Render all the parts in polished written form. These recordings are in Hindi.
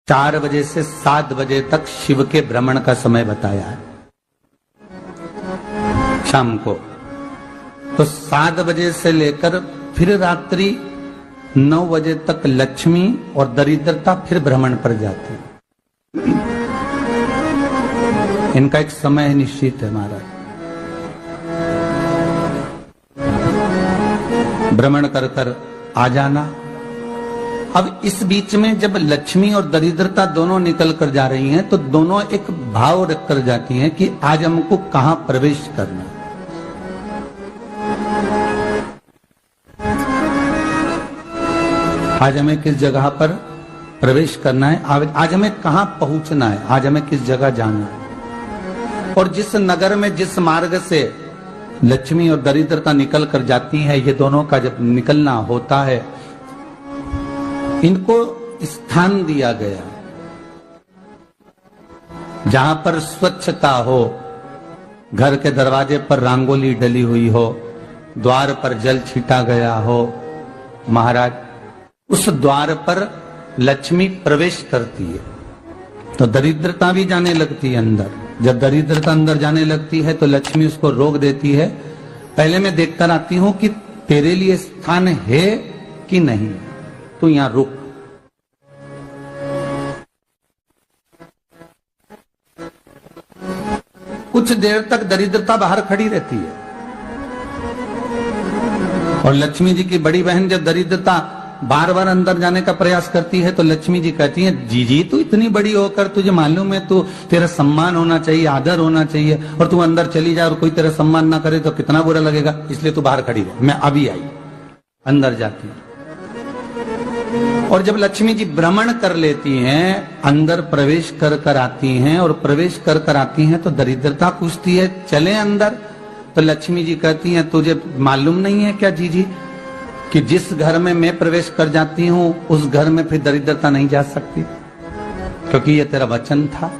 4 बजे से 7 बजे तक शिव के भ्रमण का समय बताया है शाम को। तो 7 बजे से लेकर फिर रात्रि 9 बजे तक लक्ष्मी और दरिद्रता फिर भ्रमण पर जाती है। इनका एक समय निश्चित है महाराज। भ्रमण कर कर आ जाना। अब इस बीच में जब लक्ष्मी और दरिद्रता दोनों निकल कर जा रही हैं तो दोनों एक भाव रख कर जाती हैं कि आज हमको कहां प्रवेश करना है। आज हमें किस जगह पर प्रवेश करना है, आज हमें कहां पहुंचना है, आज हमें किस जगह जाना है। और जिस नगर में जिस मार्ग से लक्ष्मी और दरिद्रता निकल कर जाती है, ये दोनों का जब निकलना होता है, इनको स्थान दिया गया जहां पर स्वच्छता हो, घर के दरवाजे पर रंगोली डली हुई हो, द्वार पर जल छीटा गया हो। महाराज उस द्वार पर लक्ष्मी प्रवेश करती है तो दरिद्रता भी जाने लगती है अंदर। जब दरिद्रता अंदर जाने लगती है तो लक्ष्मी उसको रोक देती है, पहले मैं देखकर आती हूं कि तेरे लिए स्थान है कि नहीं, तू यहां रुक। कुछ देर तक दरिद्रता बाहर खड़ी रहती है और लक्ष्मी जी की बड़ी बहन जब दरिद्रता बार बार अंदर जाने का प्रयास करती है तो लक्ष्मी जी कहती हैं, जीजी तू इतनी बड़ी होकर तुझे मालूम है तू तेरा सम्मान होना चाहिए, आदर होना चाहिए, और तू अंदर चली जा और कोई तेरा सम्मान ना करे तो कितना बुरा लगेगा, इसलिए तू बाहर खड़ी रह। मैं अभी आई। अंदर जाती है और जब लक्ष्मी जी भ्रमण कर लेती हैं, अंदर प्रवेश कर कर आती हैं और प्रवेश कर कर आती हैं तो दरिद्रता पूछती है चले अंदर। तो लक्ष्मी जी कहती हैं, तुझे मालूम नहीं है क्या जीजी कि जिस घर में मैं प्रवेश कर जाती हूं उस घर में फिर दरिद्रता नहीं जा सकती, क्योंकि ये तेरा वचन था,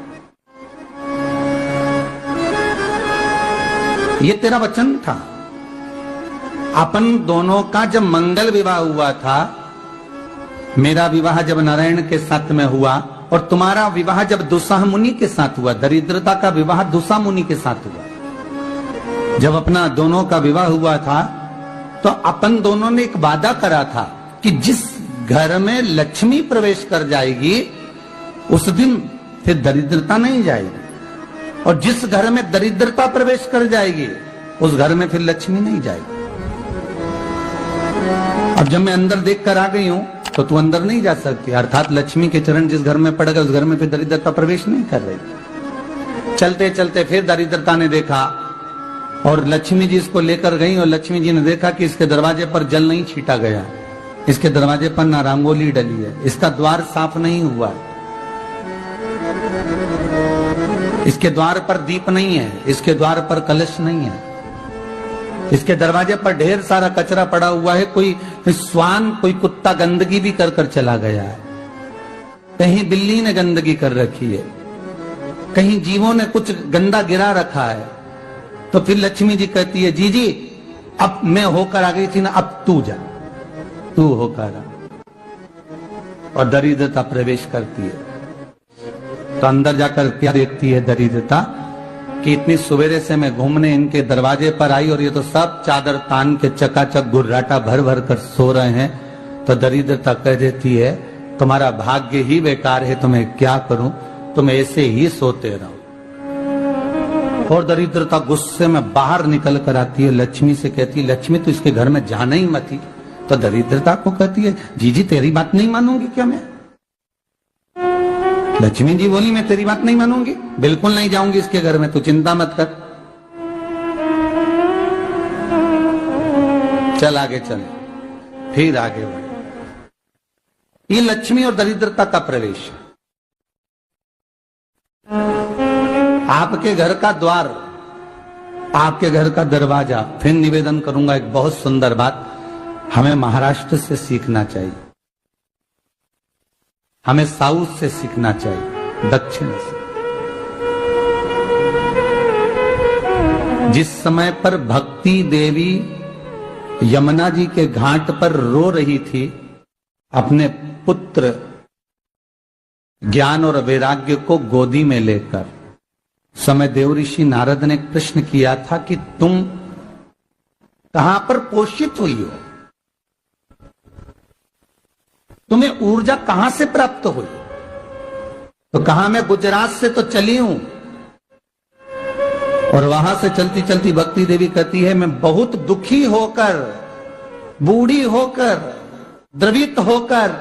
ये तेरा वचन था। अपन दोनों का जब मंगल विवाह हुआ था, मेरा विवाह जब नारायण के साथ में हुआ और तुम्हारा विवाह जब दुस्साह मुनि के साथ हुआ, दरिद्रता का विवाह दुस्साह मुनि के साथ हुआ। जब अपना दोनों का विवाह हुआ था तो अपन दोनों ने एक वादा करा था कि जिस घर में लक्ष्मी प्रवेश कर जाएगी उस दिन फिर दरिद्रता नहीं जाएगी, और जिस घर में दरिद्रता प्रवेश कर जाएगी उस घर में फिर लक्ष्मी नहीं जाएगी। अब जब मैं अंदर देख कर आ गई हूं तो तू अंदर नहीं जा सकती, अर्थात लक्ष्मी के चरण जिस घर में पड़ गए उस घर में फिर दरिद्रता प्रवेश नहीं कर रही। चलते चलते फिर दरिद्रता ने देखा और लक्ष्मी जी इसको लेकर गई और लक्ष्मी जी ने देखा कि इसके दरवाजे पर जल नहीं छीटा गया, इसके दरवाजे पर ना रंगोली डली है, इसका द्वार साफ नहीं हुआ, इसके द्वार पर दीप नहीं है, इसके द्वार पर कलश नहीं है, इसके दरवाजे पर ढेर सारा कचरा पड़ा हुआ है, कोई श्वान कोई कुत्ता गंदगी भी कर कर चला गया है, कहीं बिल्ली ने गंदगी कर रखी है, कहीं जीवों ने कुछ गंदा गिरा रखा है। तो फिर लक्ष्मी जी कहती है, जी जी अब मैं होकर आ गई थी ना, अब तू जा, तू होकर आ। और दरिद्रता प्रवेश करती है तो अंदर जाकर क्या देखती है दरिद्रता कि इतनी सवेरे से मैं घूमने इनके दरवाजे पर आई और ये तो सब चादर तान के चकाचक गुर्राटा भर भर कर सो रहे हैं। तो दरिद्रता कह देती है, तुम्हारा भाग्य ही बेकार है, तुम्हें क्या करूं, तुम ऐसे ही सोते रहो। और दरिद्रता गुस्से में बाहर निकल कर आती है, लक्ष्मी से कहती है, लक्ष्मी तो इसके घर में जाना ही मत ही। तो दरिद्रता को कहती है, जीजी तेरी बात नहीं मानूंगी क्या मैं? लक्ष्मी जी बोली, मैं तेरी बात नहीं मानूंगी, बिल्कुल नहीं जाऊंगी इसके घर में, तू चिंता मत कर, चल आगे चल। फिर आगे बढ़े। ये लक्ष्मी और दरिद्रता का प्रवेश। आपके घर का द्वार, आपके घर का दरवाजा। फिर निवेदन करूंगा एक बहुत सुंदर बात, हमें महाराष्ट्र से सीखना चाहिए, हमें साउथ से सीखना चाहिए, दक्षिण से। जिस समय पर भक्ति देवी यमुना जी के घाट पर रो रही थी अपने पुत्र ज्ञान और वैराग्य को गोदी में लेकर समय देव ऋषि नारद ने प्रश्न किया था कि तुम कहां पर पोषित हुई हो, तुम्हें ऊर्जा कहां से प्राप्त हुई? तो कहा मैं गुजरात से तो चली हूं। और वहां से चलती चलती भक्ति देवी कहती है मैं बहुत दुखी होकर, बूढ़ी होकर, द्रवित होकर,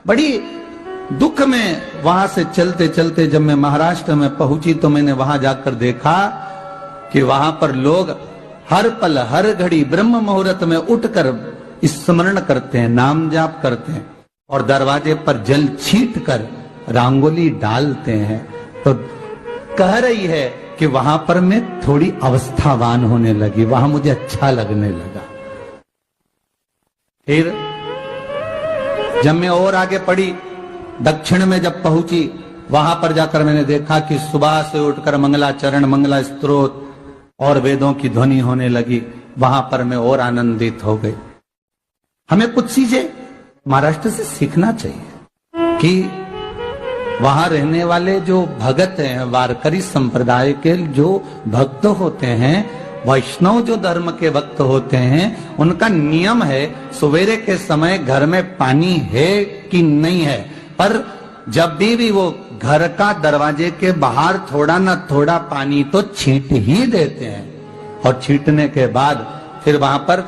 बड़ी दुख में वहां से चलते चलते जब मैं महाराष्ट्र में पहुंची तो मैंने वहां जाकर देखा कि वहां पर लोग हर पल हर घड़ी ब्रह्म मुहूर्त में उठकर स्मरण करते हैं, नाम जाप करते हैं और दरवाजे पर जल छीट कर रंगोली डालते हैं। तो कह रही है कि वहां पर मैं थोड़ी अवस्थावान होने लगी, वहां मुझे अच्छा लगने लगा। फिर जब मैं और आगे पड़ी, दक्षिण में जब पहुंची, वहां पर जाकर मैंने देखा कि सुबह से उठकर मंगलाचरण, मंगला स्तोत्र और वेदों की ध्वनि होने लगी। वहां पर मैं और आनंदित हो गई। हमें कुछ चीजें महाराष्ट्र से सीखना चाहिए कि वहां रहने वाले जो भगत हैं, वारकरी संप्रदाय के जो भक्त होते हैं, वैष्णव जो धर्म के भक्त होते हैं, उनका नियम है सवेरे के समय घर में पानी है कि नहीं है, पर जब भी वो घर का दरवाजे के बाहर थोड़ा ना थोड़ा पानी तो छींट ही देते हैं। और छींटने के बाद फिर वहां पर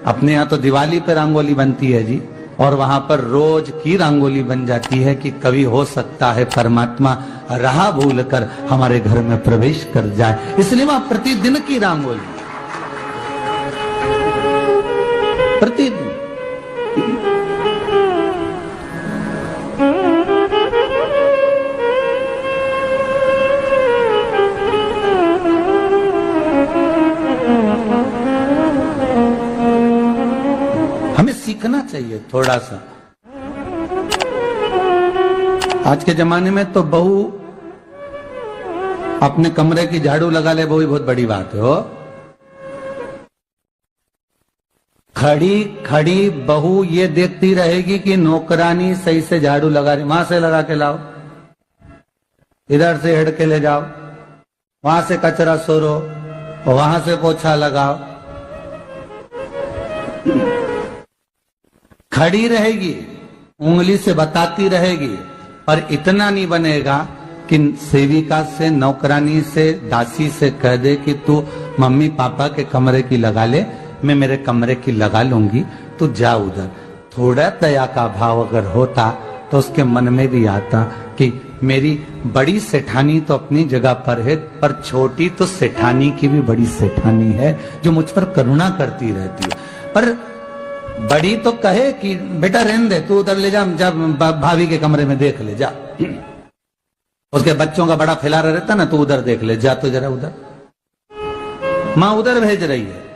अपने यहाँ तो दिवाली पे रंगोली बनती है जी, और वहां पर रोज की रंगोली बन जाती है कि कभी हो सकता है परमात्मा राह भूल कर हमारे घर में प्रवेश कर जाए, इसलिए वहां प्रतिदिन की रंगोली, प्रतिदिन। हमें सीखना चाहिए थोड़ा सा। आज के जमाने में तो बहू अपने कमरे की झाड़ू लगा ले, वो भी बहुत बड़ी बात है। हो खड़ी खड़ी बहू ये देखती रहेगी कि नौकरानी सही से झाड़ू लगा रही, वहां से लगा के लाओ, इधर से हेड के ले जाओ, वहां से कचरा सोरो, वहां से पोछा लगाओ। खड़ी रहेगी, उंगली से बताती रहेगी, पर इतना नहीं बनेगा कि सेविका से, नौकरानी से, दासी से कह दे कि तू मम्मी पापा के कमरे की लगा ले, मैं मेरे कमरे की लगा लूंगी, तू जा उधर। थोड़ा दया का भाव अगर होता तो उसके मन में भी आता कि मेरी बड़ी सेठानी तो अपनी जगह पर है, पर छोटी तो सेठानी की भी बड़ी सेठानी है जो मुझ पर करुणा करती रहती है। पर बड़ी तो कहे कि बेटा रहने दे, तू उधर ले जा, जब भाभी के कमरे में देख ले जा, उसके बच्चों का बड़ा फैलारा रहता ना, तू उधर देख ले जा, तो जरा उधर, मां उधर भेज रही है।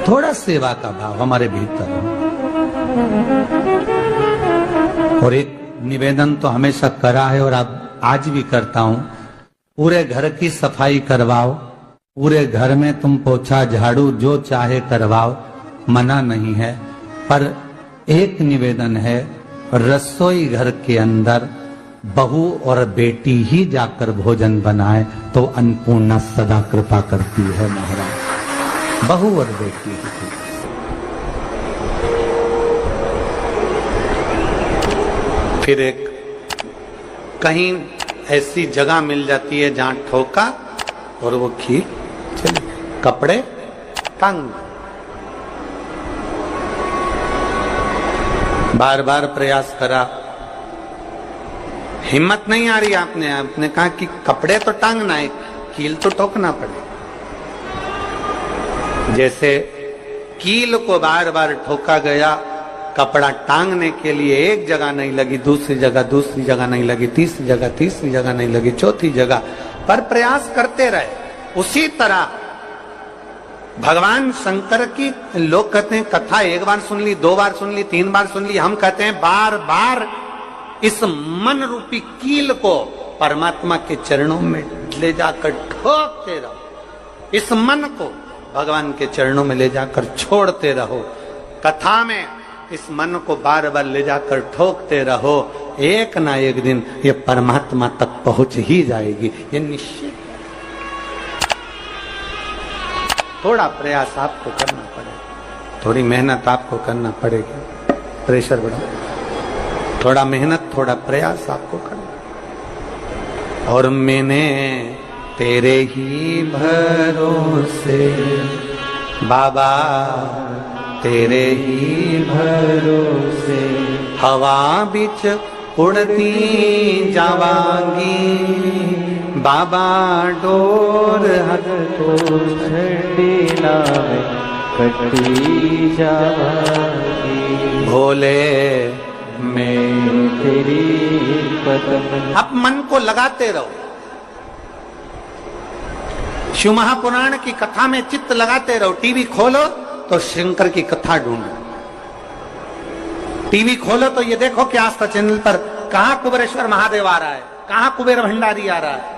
थोड़ा सेवा का भाव हमारे भीतर हो। और एक निवेदन तो हमेशा करा है और अब आज भी करता हूं, पूरे घर की सफाई करवाओ, पूरे घर में तुम पोछा झाड़ू जो चाहे करवाओ, मना नहीं है, पर एक निवेदन है, रसोई घर के अंदर बहू और बेटी ही जाकर भोजन बनाए तो अन्नपूर्णा सदा कृपा करती है महाराज, बहू और बेटी ही। फिर एक कहीं ऐसी जगह मिल जाती है जहां ठोका और वो खीर चली, कपड़े तंग, बार बार प्रयास करा, हिम्मत नहीं आ रही। आपने कहा कि कपड़े तो टांगना है, कील तो ठोकना पड़े। जैसे कील को बार बार ठोका गया, कपड़ा टांगने के लिए एक जगह नहीं लगी, दूसरी जगह नहीं लगी, तीसरी जगह नहीं लगी, चौथी जगह पर प्रयास करते रहे। उसी तरह भगवान शंकर की, लोग कहते हैं कथा एक बार सुन ली, 2 बार सुन ली, 3 बार सुन ली, हम कहते हैं बार बार इस मन रूपी कील को परमात्मा के चरणों में ले जाकर ठोकते रहो, इस मन को भगवान के चरणों में ले जाकर छोड़ते रहो, कथा में इस मन को बार बार ले जाकर ठोकते रहो, एक ना एक दिन ये परमात्मा तक पहुंच ही जाएगी, ये निश्चित। थोड़ा प्रयास आपको करना पड़ेगा, थोड़ी मेहनत आपको करना पड़ेगी, प्रेशर बढ़ा, थोड़ा मेहनत थोड़ा प्रयास आपको करना। और मैंने तेरे ही भरोसे बाबा, तेरे ही भरोसे हवा बिच उड़ती जावांगी बाबा, डोर हथ तो छड़ी ना कटी जावांगी, भोले मैं तेरी कदम। अब मन को लगाते रहो, शिव महापुराण की कथा में चित्त लगाते रहो। टीवी खोलो तो शंकर की कथा ढूंढो, टीवी खोलो तो ये देखो कि आस्था चैनल पर कहां कुबेरेश्वर महादेव आ रहा है, कहां कुबेर भंडारी आ रहा है,